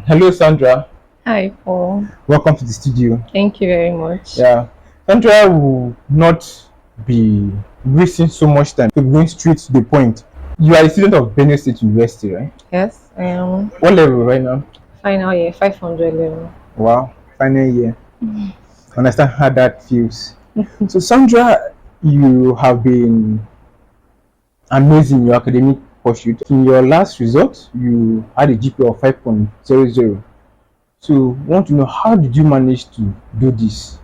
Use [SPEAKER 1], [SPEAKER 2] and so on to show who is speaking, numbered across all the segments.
[SPEAKER 1] Hello, Sandra.
[SPEAKER 2] Hi, Paul.
[SPEAKER 1] Welcome to the studio.
[SPEAKER 2] Thank you very much.
[SPEAKER 1] Yeah, Sandra will not be wasting so much time. We're going straight to the point. You are a student of Benue State University, right?
[SPEAKER 2] Yes, I am
[SPEAKER 1] What level right now?
[SPEAKER 2] final year, 500 level.
[SPEAKER 1] Wow, final year. Understand how that feels. So, Sandra, you have been amazing in your academic pursuit. In your last result, you had a GPA of 5.00. So, I want to know how did you manage to do this?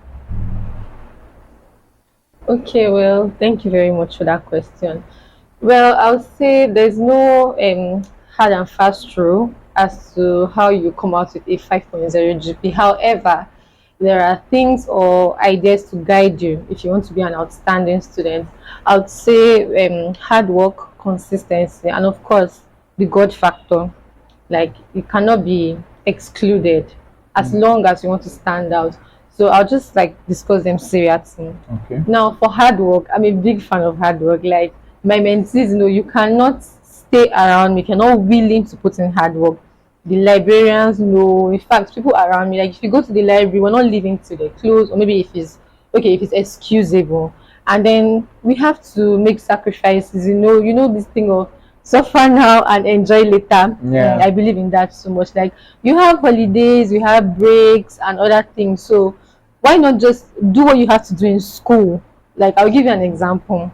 [SPEAKER 2] Okay, well, thank you very much for that question. Well, I'll say there's no hard and fast rule as to how you come out with a 5.0 GP. However, there are things or ideas to guide you if you want to be an outstanding student. I would say hard work, consistency, and of course, the God factor. Like, you cannot be excluded as long as you want to stand out. So I'll just like discuss them seriously.
[SPEAKER 1] Okay.
[SPEAKER 2] Now, for hard work, I'm a big fan of hard work. Like, my mentees know you cannot stay around me, cannot willing to put in hard work. The librarians know, in fact, people around me, like if you go to the library, we're not leaving to the close, or maybe if it's okay, if it's excusable. And then we have to make sacrifices, this thing of suffer now and enjoy later.
[SPEAKER 1] Yeah.
[SPEAKER 2] I believe in that so much. Like, you have holidays, you have breaks and other things. So why not just do what you have to do in school? Like, I'll give you an example.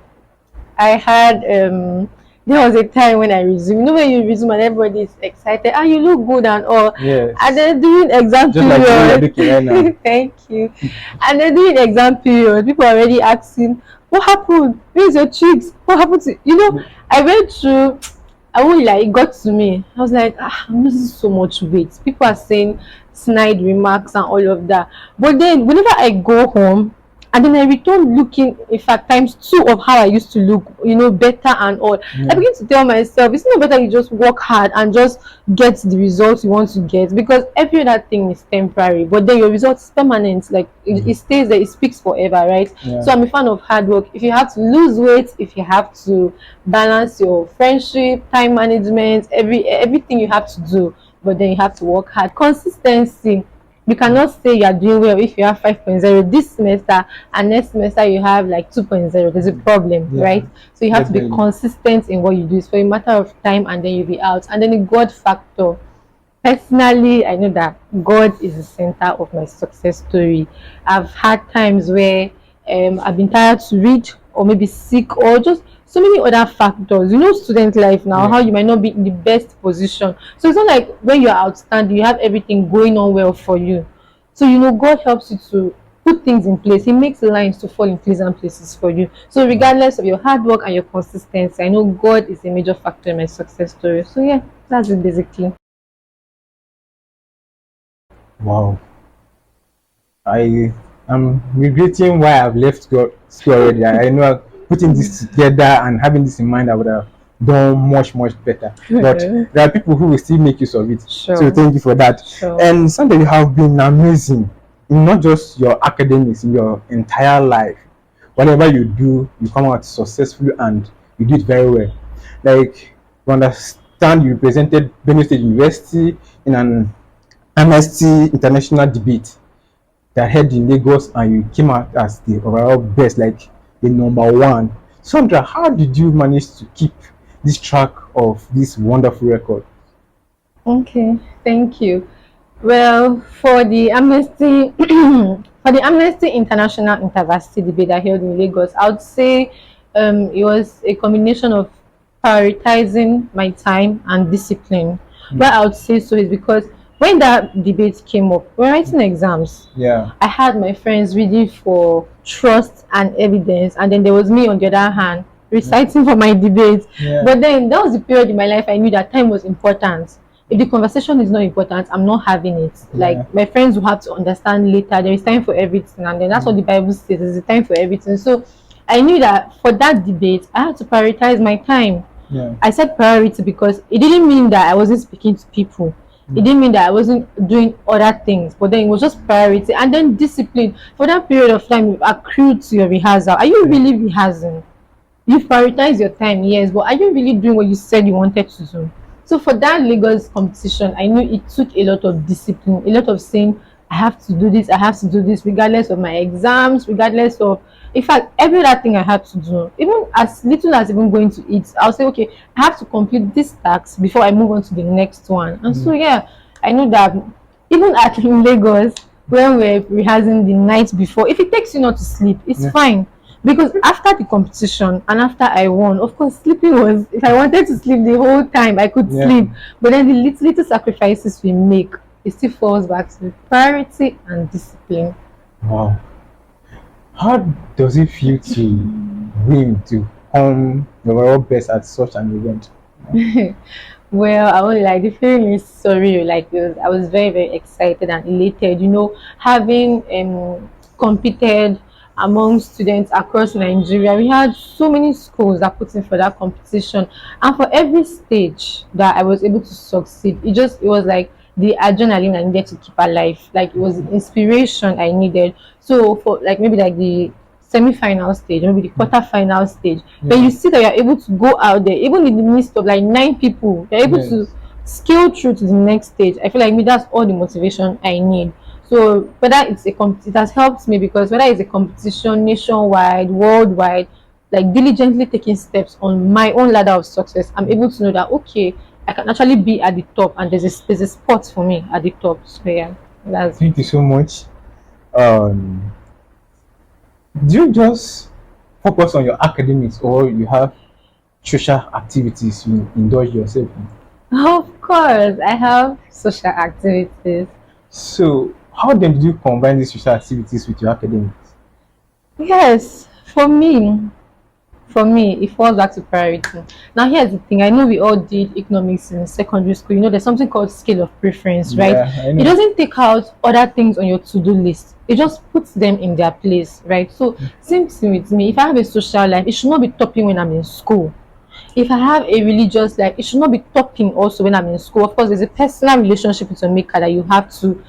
[SPEAKER 2] I had there was a time when I resumed. You know, when you resume and everybody is excited, and you look good and all.
[SPEAKER 1] Yes.
[SPEAKER 2] And then during exam
[SPEAKER 1] Just like
[SPEAKER 2] period,
[SPEAKER 1] you're looking right now.
[SPEAKER 2] thank you. And then during exam period, people are already asking, "What happened? Where's your cheeks? What happened to you?" I went through. I won't like it got to me. I was like, I'm losing so much weight. People are saying snide remarks and all of that. But then whenever I go home and then I return looking, in fact, times two of how I used to look, better and all. I begin to tell myself, it's not better you just work hard and just get the results you want to get, because every other thing is temporary, but then your results is permanent. Like, it stays there, it speaks forever, right?
[SPEAKER 1] Yeah.
[SPEAKER 2] So I'm a fan of hard work. If you have to lose weight, if you have to balance your friendship, time management, everything you have to do, but then you have to work hard. Consistency. You cannot say you are doing well if you have 5.0 this semester and next semester you have like 2.0. There's a problem,
[SPEAKER 1] Yeah,
[SPEAKER 2] right? So you have to be
[SPEAKER 1] definitely.
[SPEAKER 2] consistent in what you do. It's for a matter of time, and then you'll be out. And then the God factor. Personally, I know that God is the center of my success story. I've had times where I've been tired to read, or maybe sick, or just so many other factors. Student life now, how you might not be in the best position. So it's not like when you're outstanding, you have everything going on well for you. So God helps you to put things in place. He makes lines to fall in pleasant places for you. So regardless of your hard work and your consistency, I know God is a major factor in my success story. So yeah, that's it basically.
[SPEAKER 1] Wow. I am regretting why I've left school already. I know putting this together and having this in mind, I would have done much, much better. But there are people who will still make use of it.
[SPEAKER 2] Sure.
[SPEAKER 1] So thank you for that.
[SPEAKER 2] Sure.
[SPEAKER 1] And Sunday, you have been amazing in not just your academics, in your entire life. Whatever you do, you come out successfully and you do it very well. Like, you understand, you represented Benue State University in an Amnesty International debate that held in Lagos, and you came out as the overall best, like the number one. Sandra, how did you manage to keep this track of this wonderful record?
[SPEAKER 2] Okay, thank you. Well, for the Amnesty for the Amnesty International Intervarsity debate that held in Lagos, I would say it was a combination of prioritizing my time and discipline. Why I would say so is because when that debate came up, we were writing exams.
[SPEAKER 1] Yeah.
[SPEAKER 2] I had my friends reading for trust and evidence, and then there was me on the other hand reciting for my debate.
[SPEAKER 1] Yeah.
[SPEAKER 2] But then that was the period in my life I knew that time was important. If the conversation is not important, I'm not having it. Like, my friends will have to understand later. There is time for everything, and then that's what the Bible says. There's a time for everything. So I knew that for that debate, I had to prioritize my time.
[SPEAKER 1] Yeah.
[SPEAKER 2] I said priority because it didn't mean that I wasn't speaking to people. It didn't mean that I wasn't doing other things, but then it was just priority. And then discipline. For that period of time, you've accrued to your rehearsal. Are you really rehearsing? You've prioritized your time, yes, but are you really doing what you said you wanted to do? So for that Lagos competition, I knew it took a lot of discipline, a lot of saying, I have to do this, I have to do this, regardless of my exams, regardless of, in fact, every other thing I had to do, even as little as even going to eat, I'll say, okay, I have to complete this task before I move on to the next one. And so, yeah, I know that even at in Lagos, when we're rehearsing the night before, if it takes you not to sleep, it's
[SPEAKER 1] Yeah.
[SPEAKER 2] fine. Because after the competition and after I won, of course, sleeping was, if I wanted to sleep the whole time, I could
[SPEAKER 1] Yeah.
[SPEAKER 2] sleep. But then the little sacrifices we make, it still falls back to priority and discipline.
[SPEAKER 1] Wow. How does it feel to win, to come your overall best at such an event?
[SPEAKER 2] Well, I won't like the feeling is surreal. Like I was very, very excited and elated. Having competed among students across Nigeria, we had so many schools that put in for that competition, and for every stage that I was able to succeed, it was like the adrenaline I needed to keep alive. Like it was the inspiration I needed. So for like maybe like the semi-final stage, maybe the quarter-final stage, when you see that you're able to go out there, even in the midst of like 9 people, you're able to
[SPEAKER 1] Yes.
[SPEAKER 2] scale through to the next stage. I feel like me that's all the motivation I need. So whether it has helped me because whether it's a competition nationwide, worldwide, like diligently taking steps on my own ladder of success, I'm able to know that okay, I can actually be at the top, and there's a spot for me at the top. So yeah, that's
[SPEAKER 1] Thank you so much. Um, do you just focus on your academics or you have social activities you indulge yourself in?
[SPEAKER 2] of course I have social activities.
[SPEAKER 1] So, how then did you combine these social activities with your academics?
[SPEAKER 2] Yes, for me, it falls back to priority. Now, here's the thing. I know we all did economics in secondary school. There's something called scale of preference, right?
[SPEAKER 1] Yeah, I
[SPEAKER 2] It
[SPEAKER 1] know.
[SPEAKER 2] doesn't take out other things on your to-do list. It just puts them in their place, right? So, same thing with me. If I have a social life, it should not be topping when I'm in school. If I have a religious life, it should not be topping also when I'm in school. Of course, there's a personal relationship with your maker that you have to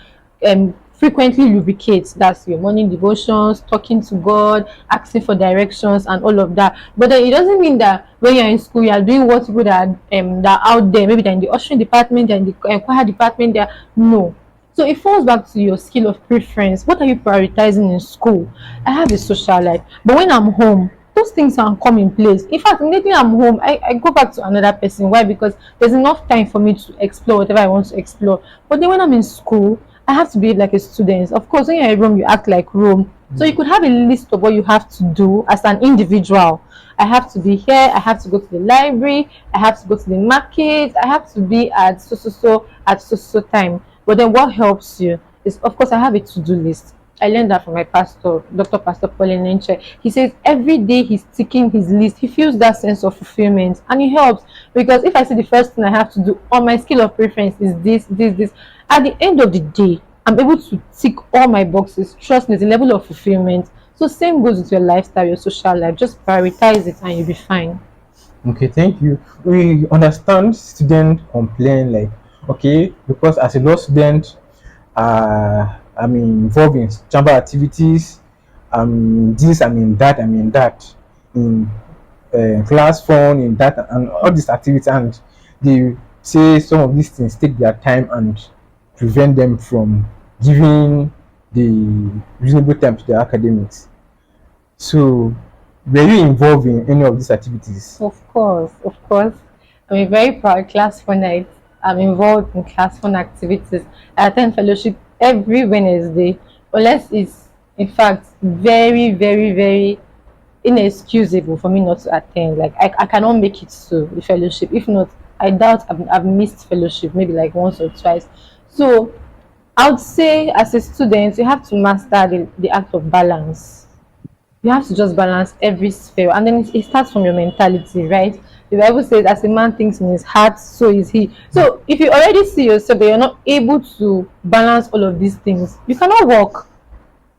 [SPEAKER 2] frequently lubricate. That's your morning devotions, talking to God, asking for directions, and all of that. But then it doesn't mean that when you're in school, you're doing what people that are out there, maybe they're in the ushering department, they're in the choir department, they're no. So it falls back to your skill of preference. What are you prioritizing in school? I have a social life, but when I'm home, those things can come in place. In fact, immediately I'm home, I go back to another person. Why? Because there's enough time for me to explore whatever I want to explore. But then when I'm in school, I have to behave like a student. Of course, when you're in Rome, you act like Rome. So you could have a list of what you have to do as an individual. I have to be here. I have to go to the library. I have to go to the market. I have to be at so time. But then what helps you is, of course, I have a to-do list. I learned that from my pastor, Dr. Pastor Pauline Nenche. He says every day he's ticking his list. He feels that sense of fulfillment, and it helps because if I say the first thing I have to do on my scale of preference is this, at the end of the day, I'm able to tick all my boxes. Trust me, the level of fulfillment. So same goes with your lifestyle, your social life. Just prioritize it, and you'll be fine.
[SPEAKER 1] Okay, thank you. We understand students complain like, okay, because as a law student, I'm involved in chamber activities, this, that, in class fund, in that, and all these activities, and they say some of these things take their time and prevent them from giving the reasonable time to their academics. So, were you involved in any of these activities?
[SPEAKER 2] Of course, of course. I'm a very proud class night. I'm involved in class fun activities. I attend fellowship every Wednesday, unless it's in fact very, very, very inexcusable for me not to attend. Like I cannot make it to the fellowship. If not, I doubt I've missed fellowship maybe like once or twice. So I would say as a student, you have to master the act of balance. You have to just balance every sphere, and then it starts from your mentality, right? The Bible says as a man thinks in his heart, so is he. So if you already see yourself that you're not able to balance all of these things, you cannot work.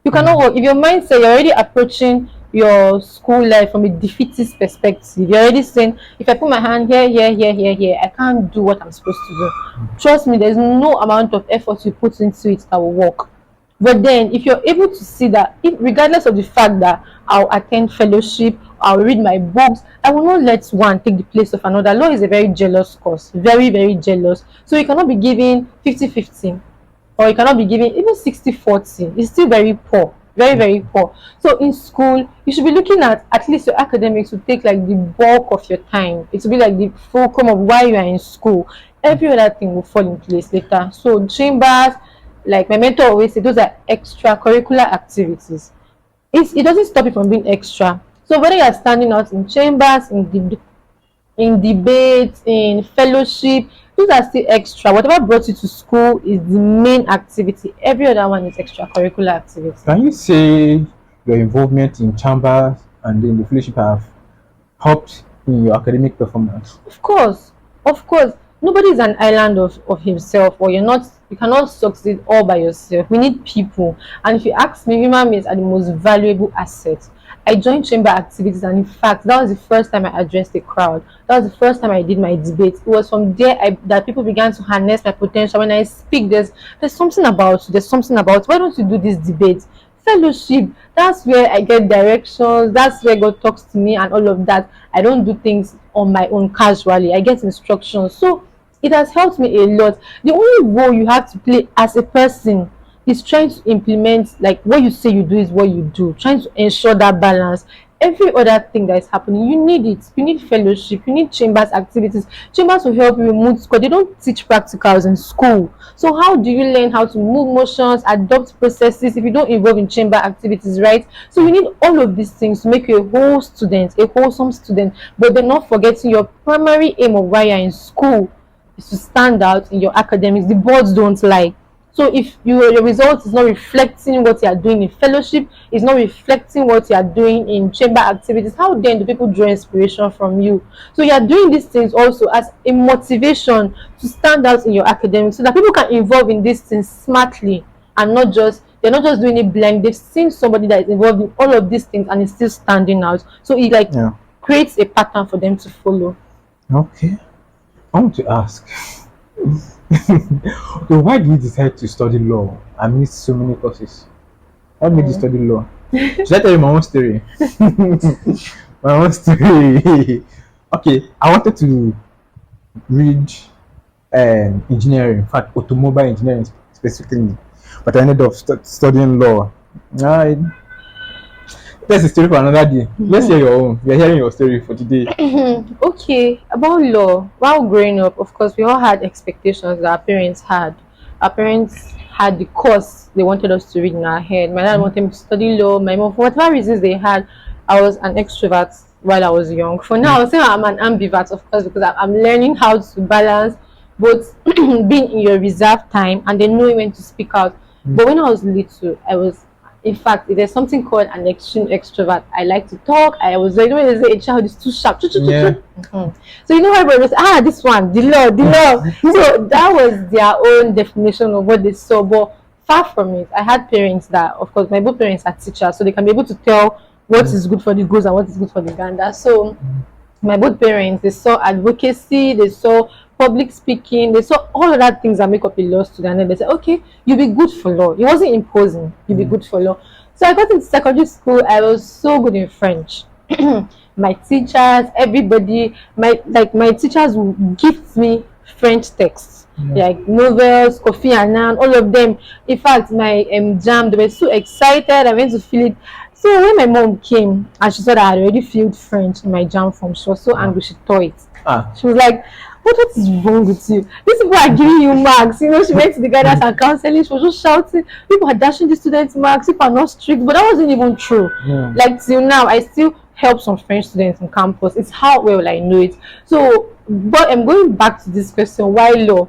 [SPEAKER 2] If your mindset, you're already approaching your school life from a defeatist perspective. You're already saying, if I put my hand here, here, I can't do what I'm supposed to do. Trust me, there's no amount of effort you put into it that will work. But then, if you're able to see that, if, regardless of the fact that I'll attend fellowship, I'll read my books, I will not let one take the place of another. Law is a very jealous course, very, very jealous. So you cannot be giving 50-50, or you cannot be giving even 60-40. It's still very poor, very, very poor. So in school, you should be looking at least your academics will take like the bulk of your time. It will be like the fulcrum of why you are in school. Every other thing will fall in place later. So chambers, like my mentor always say, those are extracurricular activities. It doesn't stop you from being extra. So whether you are standing out in chambers, in debates, in fellowship, those are still extra. Whatever brought you to school is the main activity. Every other one is extracurricular activity.
[SPEAKER 1] Can you say your involvement in chambers and in the fellowship have helped in your academic performance?
[SPEAKER 2] Of course, of course. Nobody is an island of himself, or you cannot succeed all by yourself. We need people. And if you ask me, human beings are the most valuable assets. I joined chamber activities, and in fact, that was the first time I addressed a crowd. That was the first time I did my debate. It was from there that people began to harness my potential. When I speak, there's something about you, there's something about, why don't you do this debate? Fellowship, that's where I get directions, that's where God talks to me and all of that. I don't do things on my own casually, I get instructions. So it has helped me a lot. The only role you have to play as a person is trying to implement, like, what you say you do is what you do, trying to ensure that balance. Every other thing that is happening, you need it. You need fellowship, you need chambers activities. Chambers will help you with mood score. They don't teach practicals in school. So how do you learn how to move motions, adopt processes if you don't involve in chamber activities, right? So you need all of these things to make you a whole student, a wholesome student, but they're not forgetting your primary aim of why you're in school is to stand out in your academics. The boards don't lie. So if your result is not reflecting what you are doing in fellowship, is not reflecting what you are doing in chamber activities, how then do people draw inspiration from you? So you are doing these things also as a motivation to stand out in your academics, so that people can involve in these things smartly, and they're not just doing it blind. They've seen somebody that is involved in all of these things and is still standing out. So it like creates a pattern for them to follow.
[SPEAKER 1] Okay. I want to ask. Okay, why did you decide to study law? I missed so many courses. What made you study law? Should I tell you my own story? My own story. Okay, I wanted to read engineering, in fact, automobile engineering specifically, but I ended up studying law. I, that's a story for another day. Let's hear your own. We are hearing your story for today.
[SPEAKER 2] Okay, about law. While growing up, of course, we all had expectations that our parents had. Our parents had the course they wanted us to read in our head. My dad wanted me to study law. My mom, for whatever reasons they had, I was an extrovert while I was young. For now, I would say I'm an ambivert, of course, because I'm learning how to balance both being in your reserved time and then knowing when to speak out. But when I was little, in fact, there's something called an extreme extrovert. I like to talk. I was like, when they say a child is too sharp.
[SPEAKER 1] Yeah.
[SPEAKER 2] So you know how everybody say, this one, the law. So that was their own definition of what they saw. But far from it, I had parents that, of course, my both parents are teachers, so they can be able to tell what is good for the goose and what is good for the gander. So my both parents, they saw advocacy, they saw public speaking, they saw all of that things that make up a law student, and then they said, okay, you'll be good for law. It wasn't imposing, you'll be good for law. So I got into secondary school. I was so good in French. My teachers, everybody, my teachers would gift me French texts, like novels, Kofi Annan, all of them. In fact, my jam, they were so excited. I went to fill it. So when my mom came and she saw that I had already filled French in my jam form, she was so angry. She tore it. She was like, what is wrong with you? These people are giving you marks. You know, she went to the guidance and counseling. She was just shouting, people are dashing the students marks, people are not strict. But that wasn't even true. Like till now, I still help some French students on campus. It's how well I know it. So, but I'm going back to this question, why law?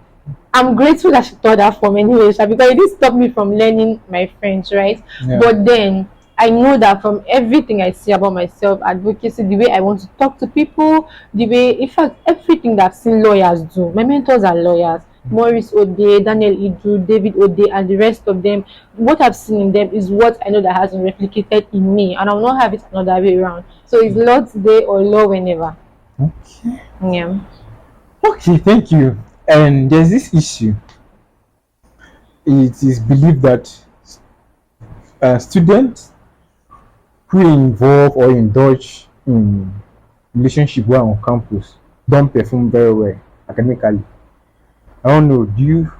[SPEAKER 2] I'm grateful that she taught that form anyway, because it didn't stop me from learning my French, right? But then I know that from everything I see about myself, advocacy, the way I want to talk to people, the way, in fact, everything that I've seen lawyers do. My mentors are lawyers. Maurice Ode, Daniel Idru, David Ode, and the rest of them. What I've seen in them is what I know that has been replicated in me, and I will not have it another way around. So it's law today or law whenever.
[SPEAKER 1] Okay.
[SPEAKER 2] Yeah.
[SPEAKER 1] Okay, thank you. And there's this issue. It is believed that students who involve or indulge in relationship while on campus don't perform very well academically. I don't know.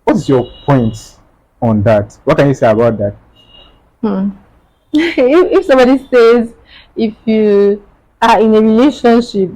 [SPEAKER 1] What is your point on that? What can you say about that?
[SPEAKER 2] Hmm. If somebody says if you are in a relationship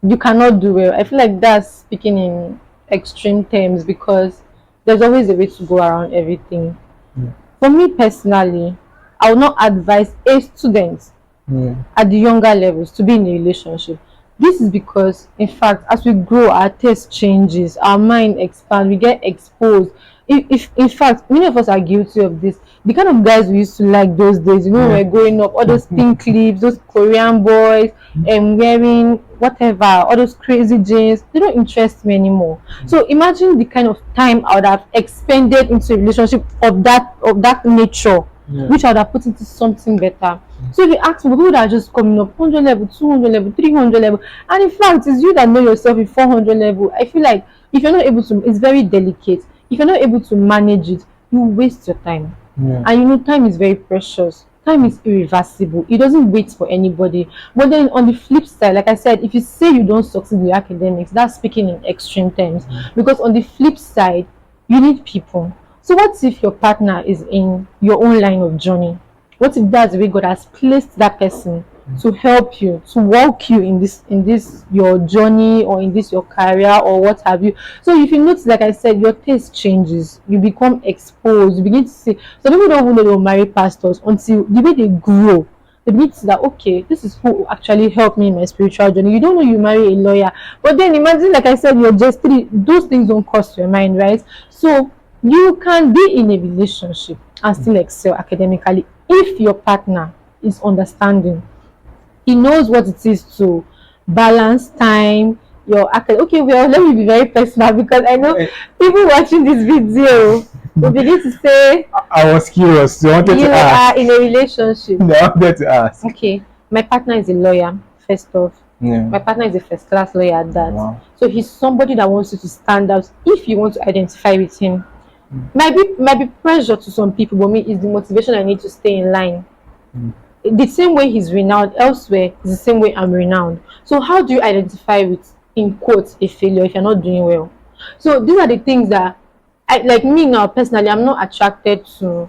[SPEAKER 2] you cannot do well, I feel like that's speaking in extreme terms because there's always a way to go around everything.
[SPEAKER 1] Yeah.
[SPEAKER 2] For me personally, I would not advise a student
[SPEAKER 1] Yeah.
[SPEAKER 2] at the younger levels to be in a relationship. This is because, in fact, as we grow, our taste changes, our mind expands, we get exposed. If in fact, many of us are guilty of this. The kind of guys we used to like those days, when we
[SPEAKER 1] Yeah.
[SPEAKER 2] were growing up, all those pink clips, those Korean boys, and wearing whatever, all those crazy jeans, they don't interest me anymore. So imagine the kind of time I would have expended into a relationship of that nature,
[SPEAKER 1] Yeah.
[SPEAKER 2] which I would have put into something better. So if you ask me, people that are just coming up 100 level, 200 level, 300 level, and in fact, it's you that know yourself in 400 level. I feel like if you're not able to, it's very delicate. If you're not able to manage it, you waste your time.
[SPEAKER 1] Yeah.
[SPEAKER 2] And time is very precious. Time is irreversible. It doesn't wait for anybody. But then on the flip side, like I said, if you say you don't succeed in your academics, that's speaking in extreme terms. Because on the flip side, you need people. So what if your partner is in your own line of journey? What if that's the way God has placed that person to help you, to walk you in this your journey, or in this your career, or what have you? So if you notice, like I said, your taste changes, you become exposed, you begin to see. Some people don't even know they'll marry pastors until the way they grow. They begin to see that, okay, this is who actually helped me in my spiritual journey. You don't know you marry a lawyer, but then imagine, like I said, you're just three. Those things don't cross your mind, right? So you can be in a relationship and still excel academically if your partner is understanding. He knows what it is to balance time. Okay, well, let me be very personal because I know people watching this video will begin to say
[SPEAKER 1] I was curious. So I wanted
[SPEAKER 2] you
[SPEAKER 1] to
[SPEAKER 2] are
[SPEAKER 1] ask.
[SPEAKER 2] in a relationship.
[SPEAKER 1] I wanted to ask.
[SPEAKER 2] Okay, my partner is a lawyer, first off.
[SPEAKER 1] Yeah.
[SPEAKER 2] My partner is a first class lawyer at that.
[SPEAKER 1] Wow.
[SPEAKER 2] So he's somebody that wants you to stand out if you want to identify with him. Might be pressure to some people, but me is the motivation I need to stay in line. The same way he's renowned elsewhere is the same way I'm renowned. So how do you identify with, in quotes, a failure if you're not doing well? So these are the things that like me now personally, I'm not attracted to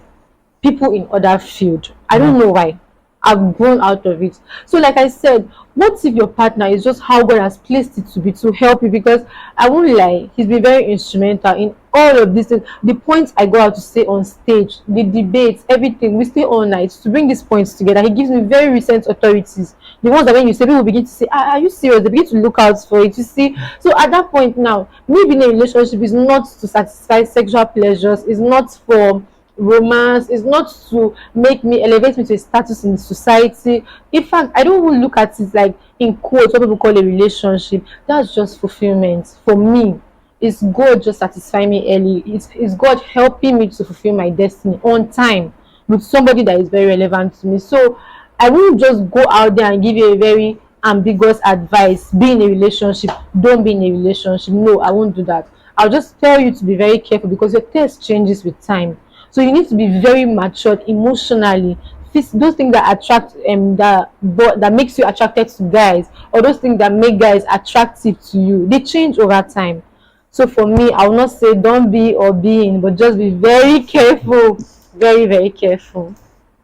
[SPEAKER 2] people in other field. I don't know why. I've grown out of it. So like I said, what if your partner is just how God has placed it to be to help you? Because I won't lie, he's been very instrumental in all of this. The points I go out to say on stage, the debates, everything, we stay all night to bring these points together. He gives me very recent authorities. The ones that when you say, people begin to say, are you serious? They begin to look out for it, you see. So at that point now, me being in a relationship is not to satisfy sexual pleasures, is not for romance, is not to make me elevate me to a status in society. In fact, I don't even look at it like in quotes what people call a relationship. That's just fulfillment for me. It's God just satisfying me early. It's God helping me to fulfill my destiny on time with somebody that is very relevant to me. So I won't just go out there and give you a very ambiguous advice. Be in a relationship, don't be in a relationship. No, I won't do that. I'll just tell you to be very careful because your taste changes with time. So you need to be very matured emotionally. Those things that attract that makes you attracted to guys, or those things that make guys attractive to you, they change over time. So for me, I will not say don't be or be in, but just be very careful, very very careful.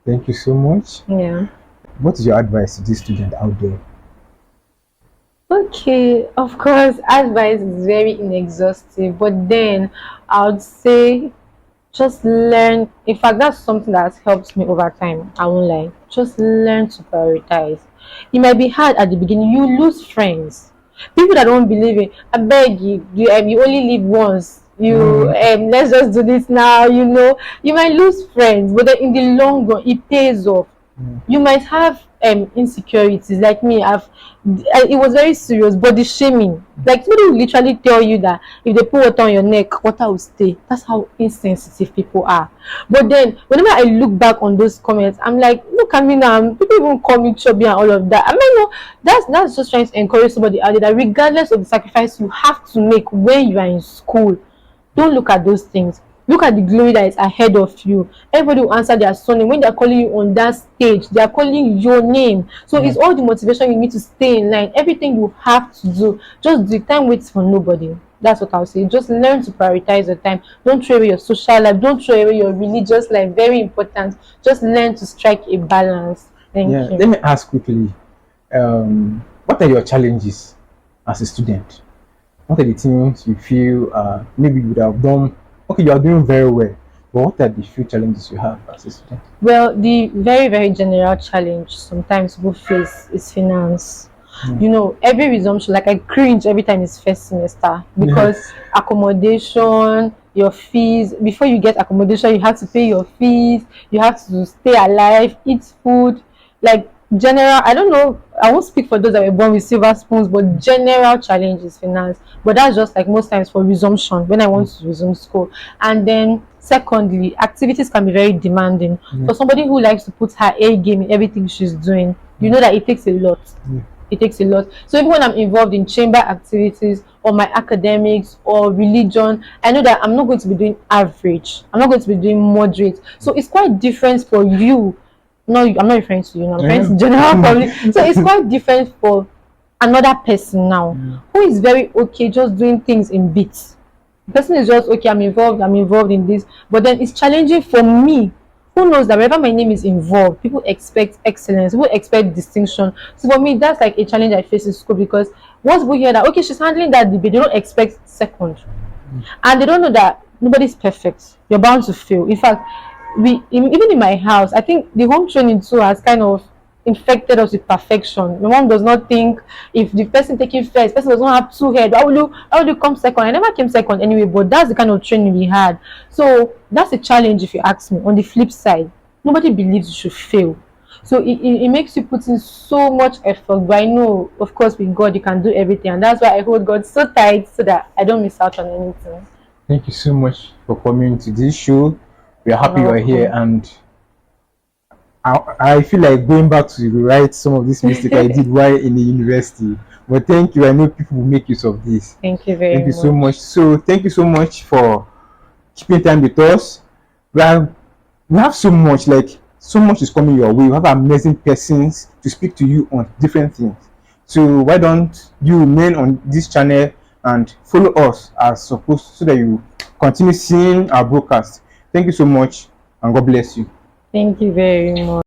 [SPEAKER 1] Thank you so much.
[SPEAKER 2] Yeah.
[SPEAKER 1] What is your advice to this student out there?
[SPEAKER 2] Okay, of course, advice is very inexhaustive, but then I would say just learn. In fact, that's something that has helped me over time. I won't lie. Just learn to prioritize. It might be hard at the beginning. You lose friends, people that don't believe in. I beg you, you only live once. Let's just do this now. You might lose friends, but then in the long run, it pays off. You might have insecurities like me. It was very serious body shaming. Like somebody will literally tell you that if they put water on your neck, water will stay. That's how insensitive people are. But then whenever I look back on those comments, I'm like, look at me now. People even call me chubby and all of that. I mean, no, that's just trying to encourage somebody out there that regardless of the sacrifice you have to make when you are in school, don't look at those things. Look at the glory that is ahead of you. Everybody will answer their surname. When they're calling you on that stage, they are calling your name. So
[SPEAKER 1] Yeah.
[SPEAKER 2] it's all the motivation you need to stay in line. Everything you have to do. Just the time waits for nobody. That's what I'll say. Just learn to prioritize your time. Don't throw away your social life. Don't throw away your religious life. Very important. Just learn to strike a balance. Thank
[SPEAKER 1] Yeah.
[SPEAKER 2] you.
[SPEAKER 1] Let me ask quickly. What are your challenges as a student? What are the things you feel maybe you would have done? Okay, you are doing very well, but what are the few challenges you have as a student?
[SPEAKER 2] Well, the very, very general challenge sometimes people face is finance.
[SPEAKER 1] Mm.
[SPEAKER 2] You know, every resumption, like I cringe every time it's first semester
[SPEAKER 1] Yeah.
[SPEAKER 2] because accommodation, your fees, before you get accommodation, you have to pay your fees, you have to stay alive, eat food. Like general, I don't know, I won't speak for those that were born with silver spoons, but general challenge is finance. But that's just like most times for resumption when I want to resume school. And then secondly, activities can be very demanding.
[SPEAKER 1] Yeah.
[SPEAKER 2] For somebody who likes to put her A game in everything she's doing, you know that it takes a lot.
[SPEAKER 1] Yeah.
[SPEAKER 2] It takes a lot. So even when I'm involved in chamber activities or my academics or religion, I know that I'm not going to be doing average. I'm not going to be doing moderate. So it's quite different for you. No, I'm not referring to you. No, I'm referring to general public. So it's quite different for another person now who is very okay just doing things in bits. The person is just okay, I'm involved in this, but then it's challenging for me who knows that wherever my name is involved, people expect excellence, people expect distinction. So for me, that's like a challenge I face in school because once we hear that okay, she's handling that debate, they don't expect second, and they don't know that nobody's perfect. You're bound to fail. In fact, even in my house, I think the home training too has kind of infected us with perfection. My mom does not think if the person taking first, person does not have two head. How will you come second? I never came second anyway, but that's the kind of training we had. So that's a challenge if you ask me. On the flip side, nobody believes you should fail. So it makes you put in so much effort. But I know, of course, with God, you can do everything. And that's why I hold God so tight so that I don't miss out on anything.
[SPEAKER 1] Thank you so much for coming to this show. We are happy you are here,
[SPEAKER 2] Welcome.
[SPEAKER 1] and I feel like going back to write some of these mistakes I did while in the university. But thank you. I know people will make use of this.
[SPEAKER 2] Thank you
[SPEAKER 1] Thank
[SPEAKER 2] very
[SPEAKER 1] you so much.
[SPEAKER 2] much.
[SPEAKER 1] So thank you so much for keeping time with us. We have so much, like so much is coming your way. We have amazing persons to speak to you on different things. So why don't you remain on this channel and follow us as supposed so that you continue seeing our broadcast. Thank you so much and God bless you.
[SPEAKER 2] Thank you very much.